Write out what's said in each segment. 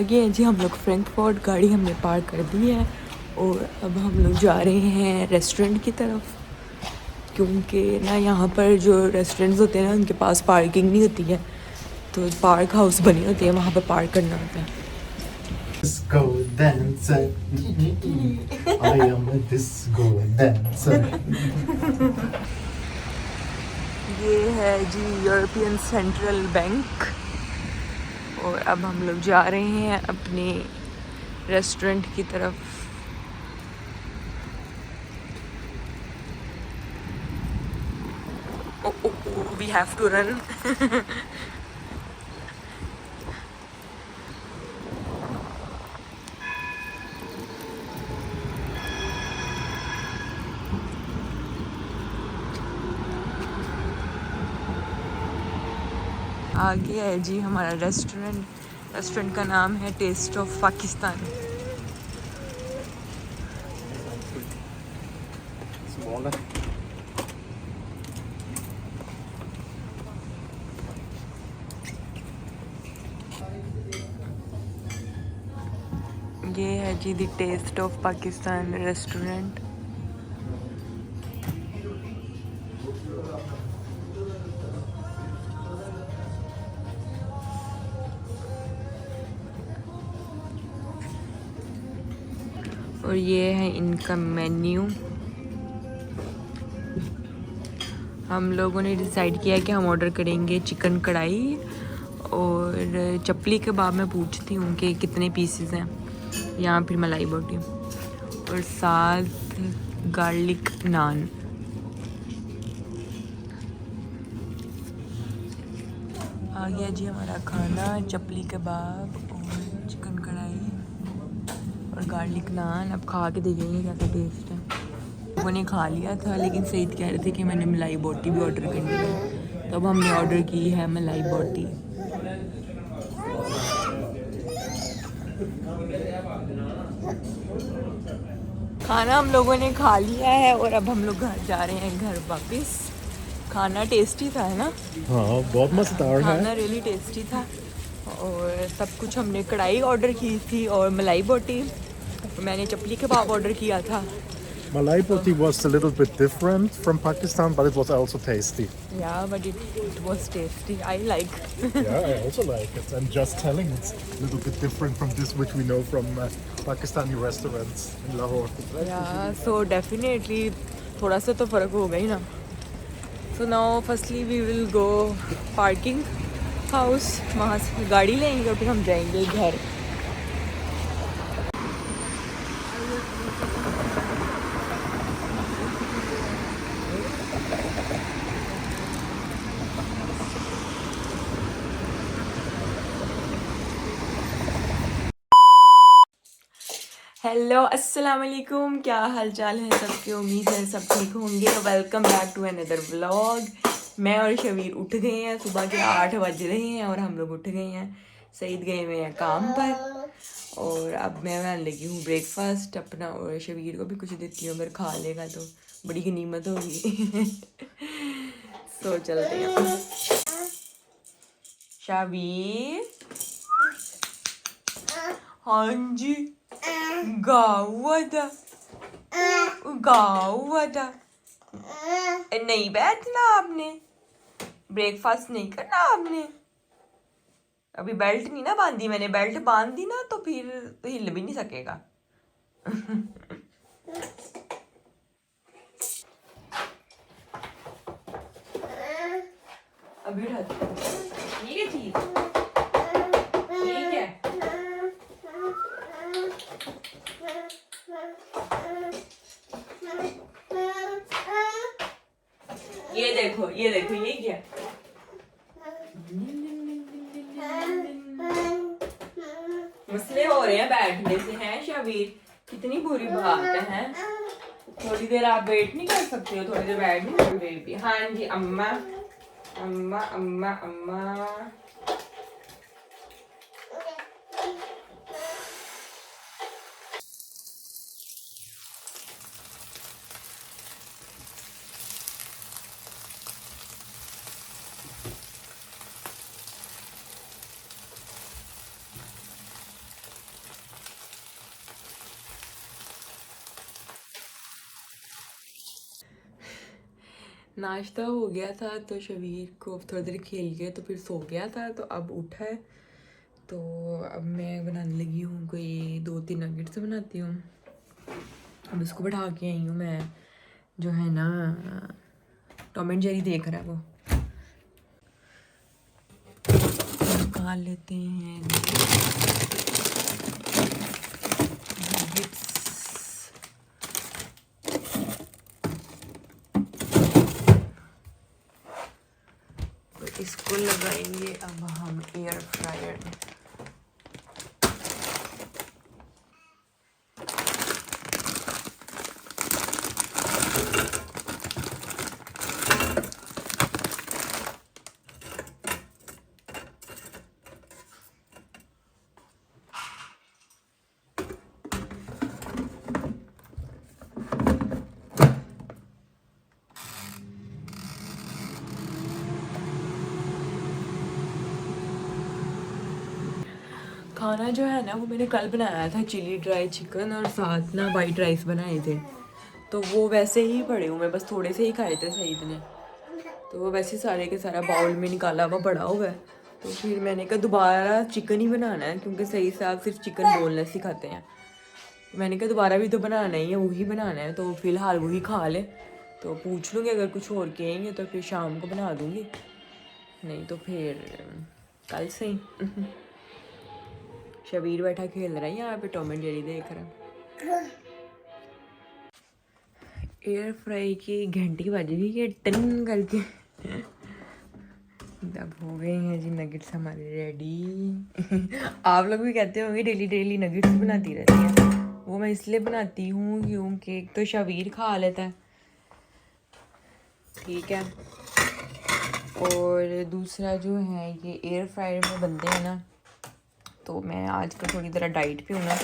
आगे हैं जी हम लोग फ्रैंकफर्ट। गाड़ी हमने पार्क कर दी है और अब हम लोग जा रहे हैं रेस्टोरेंट की तरफ, क्योंकि ना यहाँ पर जो रेस्टोरेंट्स होते हैं ना उनके पास पार्किंग नहीं होती है, तो पार्क हाउस बनी होती है, वहाँ पर पार्क करना होता है। Disco dancer, I am a disco dancer. ये है जी यूरोपियन सेंट्रल बैंक और अब हम लोग जा रहे हैं अपने रेस्टोरेंट की तरफ। We have to run. आगे है जी हमारा रेस्टोरेंट का नाम है टेस्ट ऑफ पाकिस्तान। ये है जी the taste of Pakistan restaurant. और ये है इनका मेन्यू। हम लोगों ने डिसाइड किया कि हम ऑर्डर करेंगे चिकन कढ़ाई और चपली कबाब में पूछती हूँ कि कितने पीसेस हैं, या फिर मलाई बोटी और साथ गार्लिक नान। आ गया जी हमारा खाना, चपली कबाब और चिकन कढ़ाई और गार्लिक नान। अब खा के देखेंगे कैसा टेस्ट है। लोगों ने खा लिया था लेकिन सईद कह रहे थे कि मैंने मलाई बोटी भी ऑर्डर करनी है, तो अब हमने ऑर्डर की है मलाई बोटी। खाना हम लोगों ने खा लिया है और अब हम लोग घर जा रहे हैं, घर वापस। खाना टेस्टी था, है ना? हाँ, बहुत मजेदार है। खाना रियली टेस्टी था और सब कुछ। हमने कढ़ाई ऑर्डर की थी और मलाई बोटी, मैंने चपली कबाब ऑर्डर किया था। Malai boti was a little bit different from Pakistan, but it was also tasty. Yeah, but it was tasty. I like. Yeah, I also like it. I'm just telling it's a little bit different from this which we know from Pakistani restaurants in Lahore. Yeah, so definitely थोड़ा सा तो फ़र्क होगा ही ना। So now firstly we will go parking house, वहाँ से गाड़ी लेंगे और फिर हम जाएंगे घर। हेलो अस्सलाम वालेकुम, क्या हाल चाल है सबके? उम्मीद है सब ठीक होंगे। Welcome back to another vlog. मैं और शबीर उठ गए हैं, सुबह के 8 बज रहे हैं और हम लोग उठ गए हैं। सईद गए हुए हैं काम पर और अब मैं बनाने लगी हूँ ब्रेकफास्ट अपना, और शबीर को भी कुछ देती हूँ, अगर खा लेगा तो बड़ी गनीमत होगी। सो चलते हैं। शबीर, हाँ जी, गावा था। नहीं बैठना आपने, ब्रेकफास्ट नहीं करना आपने। अभी बेल्ट नहीं ना बांधी मैंने, बेल्ट बांध दी ना तो फिर तो हिल भी नहीं सकेगा। अभी उठाती हूँ। ठीक है, ठीक है। ये देखो ये क्या? मसले हो रहे हैं बैठने से हैं। शबीर, कितनी बुरी बात है। थोड़ी देर आप वेट नहीं कर सकते हो? थोड़ी देर बैठ नहीं सकते बेबी? हाँ जी अम्मा अम्मा अम्मा अम्मा। नाश्ता हो गया था तो शबीर को थोड़ी देर खेल के तो फिर सो गया था, तो अब उठा है। तो अब मैं बनाने लगी हूँ, कोई 2-3 नगेट्स बनाती हूँ। अब इसको बैठा के आई हूँ मैं, जो है ना टॉम एंड जेरी देख रहा है वो। निकाल लेते हैं nuggets। तो इसको लगाएंगे अब हम एयर फ्रायर में। खाना जो है ना वो मैंने कल बनाया था, चिली ड्राई चिकन और साथ ना वाइट राइस बनाए थे। तो वो वैसे ही पड़े हुए, बस थोड़े से ही खाए थे सईद ने। तो वो वैसे सारे के सारा बाउल में निकाला हुआ पड़ा हुआ है। तो फिर मैंने कहा दोबारा चिकन ही बनाना है, क्योंकि सही साहब सिर्फ चिकन बोनलेस ही खाते हैं। मैंने कहा दोबारा भी तो बनाना ही है, वही बनाना है, तो फिलहाल वही खा ले। तो पूछ लूँगी, अगर कुछ और कहेंगे तो फिर शाम को बना दूँगी, नहीं तो फिर कल से ही। शबीर बैठा खेल रहा है यहाँ पे, टॉम एंड जेरी देख रहा है। एयर फ्राई की घंटी बज गई है टन करके। अब हो गए हैं जी नगेट्स हमारे रेडी। आप लोग भी कहते होंगे डेली डेली नगेट्स बनाती रहती हैं। वो मैं इसलिए बनाती हूँ क्योंकि एक तो शबीर खा लेता है, ठीक है, और दूसरा जो है ये एयर फ्रायर में बनते हैं ना। तो मैं आजकल थोड़ी तरह डाइट पे हूँ ना,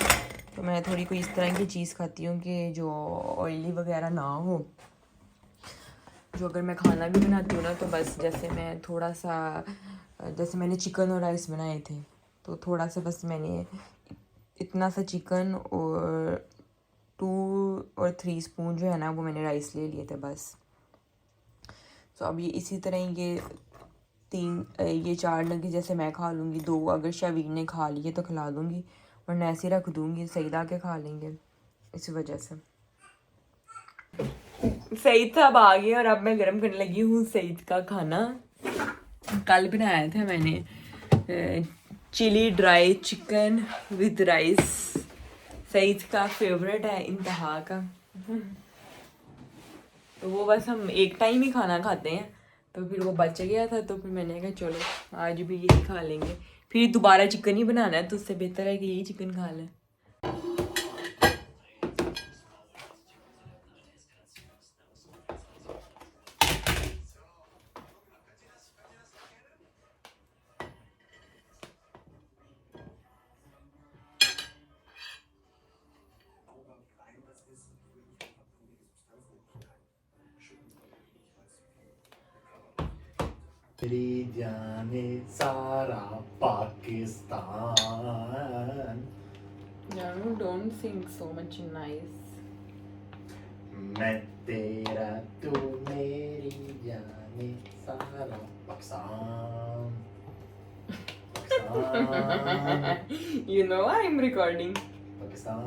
तो मैं थोड़ी कोई इस तरह की चीज़ खाती हूँ कि जो ऑयली वगैरह ना हो। जो अगर मैं खाना भी बनाती हूँ ना, तो बस जैसे मैं थोड़ा सा, जैसे मैंने चिकन और राइस बनाए थे, तो थोड़ा सा बस मैंने इतना सा चिकन और 2 और 3 स्पून जो है ना वो मैंने राइस ले लिए थे बस। तो अब ये इसी तरह ये 4 नगे जैसे मैं खा लूँगी, 2 अगर शबीर ने खा लिए तो खिला दूँगी, वरना ऐसे रख दूँगी, सईदा के खा लेंगे इसी वजह से। सईद साहब आ गए और अब मैं गर्म करने लगी हूँ सईद का खाना। कल बनाया था मैंने chilli dry chicken with rice, Saeed का फेवरेट है इंतहा का। तो वो बस हम एक टाइम ही खाना खाते हैं, तो फिर वो बच गया था, तो फिर मैंने कहा चलो आज भी यही खा लेंगे। फिर दोबारा चिकन ही बनाना है, तो उससे बेहतर है कि यही चिकन खा लें। तेरी जाने सारा Pakistan. Janu, don't sing so much nice. मैं तेरा तू मेरी जाने सारा Pakistan. Pakistan You know I'm recording. Pakistan.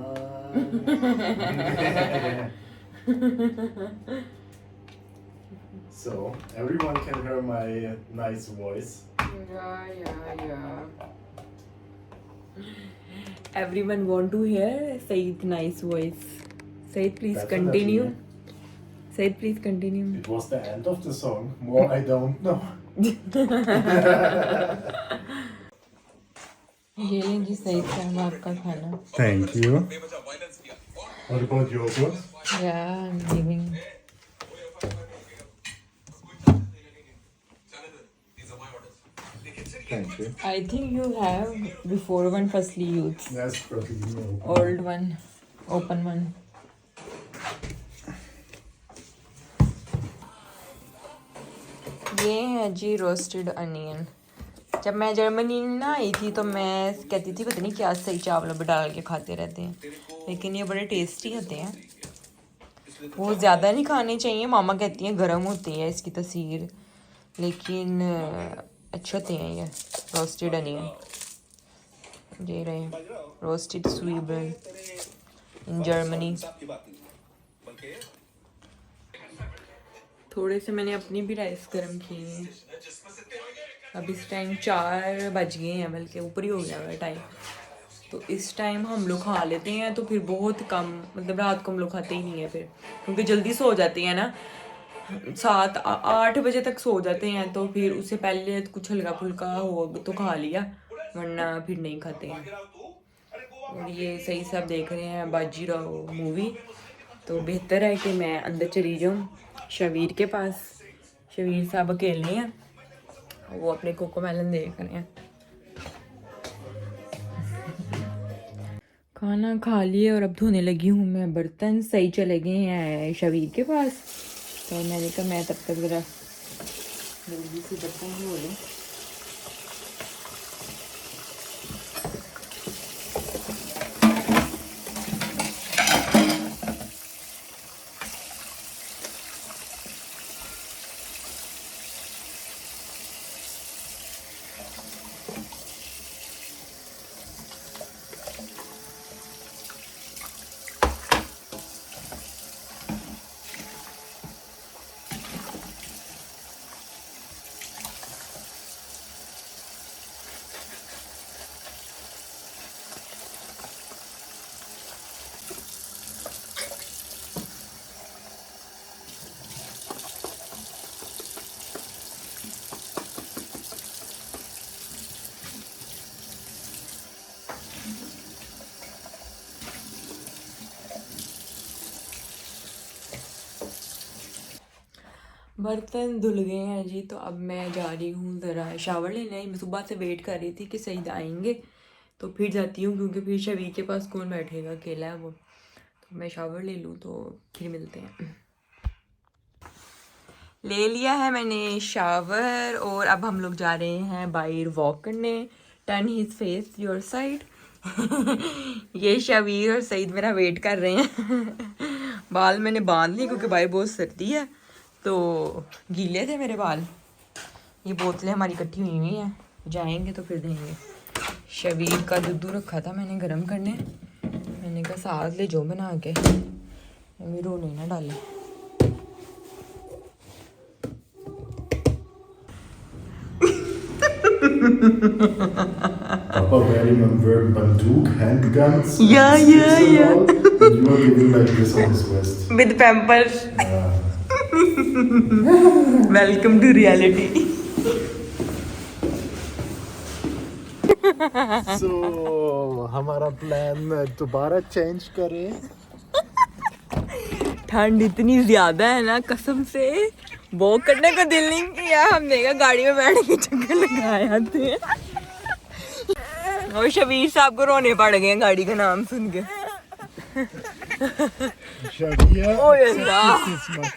So everyone can hear my nice voice. Yeah. Everyone want to hear Said's nice voice. Said, please Definitely. continue. Said, please continue. It was the end of the song. More I don't know. ये लें जी सही time आपका खाना। Thank you. What about yours? Yeah, I'm leaving. Thank you. I think you have before one firstly youth. Yes, perfect. Old one, open one. ये है जी roasted onion. जब मैं Germany ना आई थी तो मैं कहती थी पता नहीं क्या सही चावलों में डाल के खाते रहते हैं, लेकिन ये बड़े टेस्टी होते हैं। वो ज़्यादा नहीं खाने चाहिए, मामा कहती हैं गर्म होती है इसकी तसीर, लेकिन अच्छे होते हैं ये रोस्टेड अनियन। ये रहे रोस्टेड स्वीबन इन जर्मनी। थोड़े से मैंने अपनी भी राइस गर्म किए हैं। अब इस टाइम 4 बज गए हैं, बल्कि ऊपर ही हो गया है टाइम। तो इस टाइम हम लोग खा लेते हैं, तो फिर बहुत कम, मतलब रात को हम लोग खाते ही नहीं है फिर, क्योंकि जल्दी सो जाते हैं ना, 7-8 बजे तक सो जाते हैं। तो फिर उससे पहले कुछ हल्का फुल्का हो तो खा लिया, वरना फिर नहीं खाते हैं। और ये सही सब देख रहे हैं बाजीराव मूवी, तो बेहतर है कि मैं अंदर चली जाऊँ शबीर के पास। शबीर साहब अकेले हैं, वो अपने कोको मेलन देख रहे हैं। खाना खा लिए और अब धोने लगी हूँ मैं बर्तन। सही चले गए हैं शबीर के पास, तो मैंने कहा मैं तब तक ज़रा जल्दी से बर्तन धो लूँ। बर्तन धुल गए हैं जी, तो अब मैं जा रही हूँ ज़रा शावर लेने। मैं सुबह से वेट कर रही थी कि सईद आएंगे तो फिर जाती हूँ, क्योंकि फिर शबीर के पास कौन बैठेगा, अकेला है वो। तो मैं शावर ले लूँ तो फिर मिलते हैं। ले लिया है मैंने शावर, और अब हम लोग जा रहे हैं बाहर वॉक करने। Turn his face your side. ये शबीर और सईद मेरा वेट कर रहे हैं। बाल मैंने बांध लिए क्योंकि बाहर बहुत सर्दी है, तो गीले थे मेरे बाल। ये बोतलें हमारी इकट्ठी हुई हुई हैं, जाएंगे तो फिर देंगे। शबीर का दूध रखा था मैंने गर्म करने, मैंने कहा साथ ले जो बना के, अभी रोने ना डाले। Papa wearing on wearing banduk, handguns, Yeah, and yeah, sticks and yeah. all, and you are giving like this on his waist. With pampers. Welcome to reality. So हमारा प्लान दोबारा चेंज करें। ठंड इतनी ज्यादा है ना, कसम से वॉक करने का दिल नहीं किया। हमने कहा गाड़ी में बैठ के चक्कर लगाए आते हैं। और शबीर साहब को रोने पड़ गए गाड़ी का नाम सुन के। शबिया, ओए अल्लाह। किस्मत।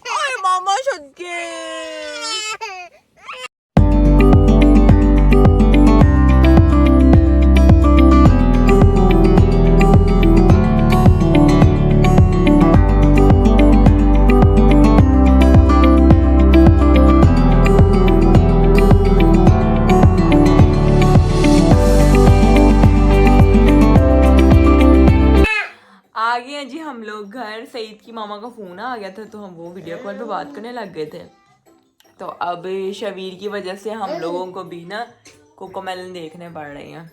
ओए मामा सदके। आ गए हैं जी हम लोग घर। सईद की मामा का फ़ोन आ गया था, तो हम वो वीडियो कॉल पे बात करने लग गए थे। तो अब शबीर की वजह से हम लोगों को भी ना कोको मेलन देखने पड़ रहे हैं,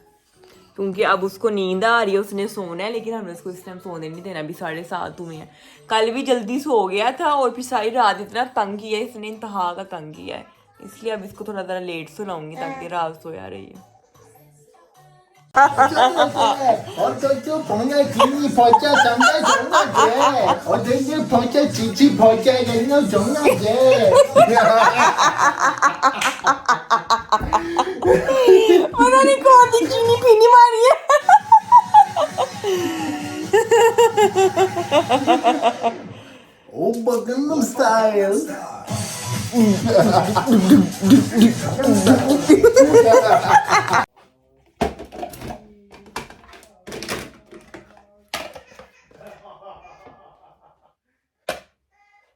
क्योंकि अब उसको नींद आ रही है, उसने सोना है, लेकिन हमने उसको इस टाइम सोने नहीं देना। अभी 7:30 हुए हैं। कल भी जल्दी सो गया था और फिर सारी रात इतना तंग किया इसने, इंतहा का तंग किया है। इसलिए अब इसको थोड़ा ज़रा लेट सुलाऊंगी ताकि रात सोया रही है। 어쩌죠 봉야 김이 버짜 상가 정나게 어쩌죠 버짜 지치 버짜겠노 정나게 पता नहीं कौन सी चीनी पीनी मारी है। 오빠 gangnam style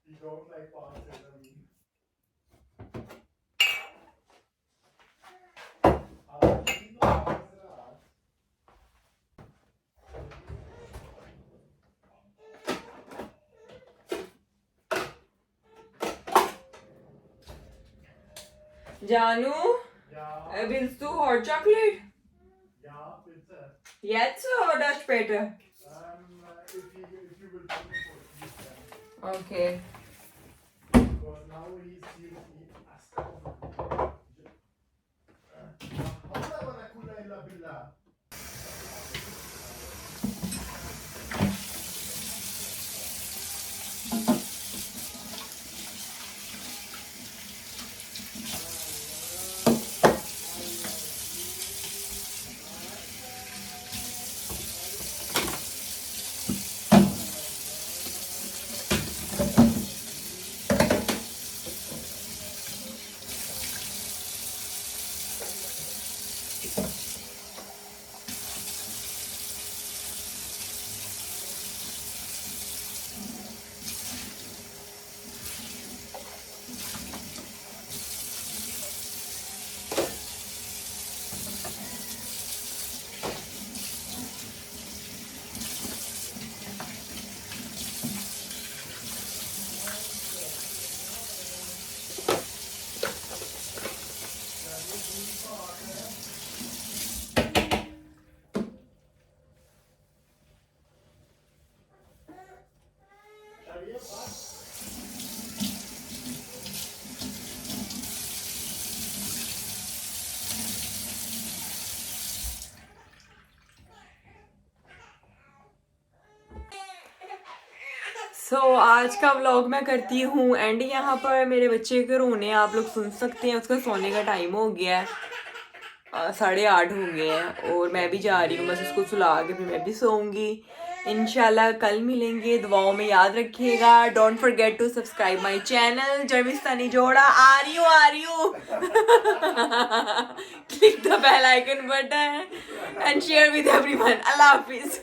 You don't like boxes, I mean. Janu, Ja, willst du Hot Chocolate? ja, bitte. Jetzt oder später? If you will put me for please then. Okay. Because now he's Hola, Barakula illa billah. आज का vlog मैं करती हूँ and. यहाँ पर मेरे बच्चे के रोने आप लोग सुन सकते हैं, उसका सोने का टाइम हो गया है, 8:30 हो गए हैं और मैं भी जा रही हूँ बस उसको सुला के फिर मैं भी सोऊंगी। इंशाल्लाह कल मिलेंगे, दुआओं में याद रखिएगा। Don't forget to subscribe my channel Germistani Joda. आ रही हूँ click the bell icon button and share with everyone. अल्लाह हाफिज।